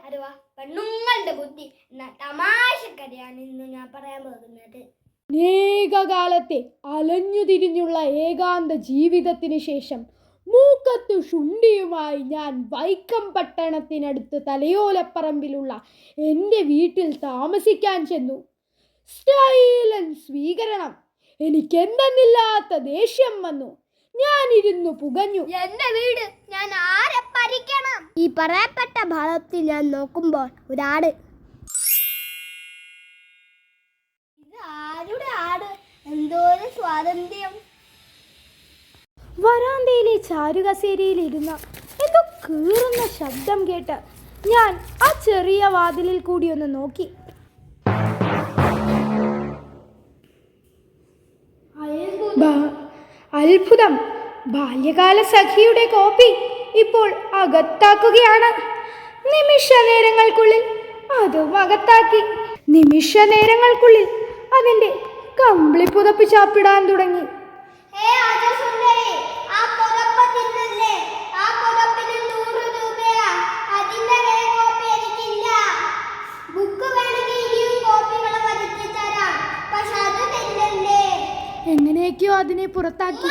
അഥവാ പെണ്ണുങ്ങളുടെ ബുദ്ധി എന്ന തമാശക്കഥയാണ് ഇന്ന് ഞാൻ പറയാൻ പോകുന്നത്. അനേകകാലത്തെ അലഞ്ഞുതിരിഞ്ഞുള്ള ഏകാന്ത ജീവിതത്തിന് ശേഷം മൂക്കത്തു ശുണ്ഠിയുമായി ഞാൻ വൈക്കം പട്ടണത്തിനടുത്ത് തലയോലപ്പറമ്പിലുള്ള എൻ്റെ വീട്ടിൽ താമസിക്കാൻ ചെന്നു. സ്റ്റൈലൻ സ്വീകരണം. എനിക്കെന്തെന്നില്ലാത്ത ദേഷ്യം വന്നു. ഞാനിരുന്നു പുകഞ്ഞു. എന്റെ വീട് ഞാൻ ആരെ ഭരിക്കണം? ഈ പറയപ്പെട്ട ഭാഗത്തിൽ ഞാൻ നോക്കുമ്പോൾ ഒരാട്. ഇത് ആരുടെ ആട്? എന്തോരം സ്വാതന്ത്ര്യം! വരാന്തയിലെ ചാരുകസേരയിൽ ഇരുന്ന എന്തോ കീറുന്ന ശബ്ദം കേട്ട് ഞാൻ ആ ചെറിയ വാതിലിൽ കൂടി ഒന്ന് നോക്കി. അത്ഭുതം! ബാല്യകാല സഖിയുടെ കോപ്പി ഇപ്പോൾ അകത്താക്കുകയാണ്. നിമിഷ നേരങ്ങൾക്കുള്ളിൽ അതും അകത്താക്കി. നിമിഷ നേരങ്ങൾക്കുള്ളിൽ അതിൻ്റെ കമ്പിളി പുതപ്പ് ചാപ്പിടാൻ തുടങ്ങി. എങ്ങനെയൊക്കെയോ അതിനെ പുറത്താക്കി.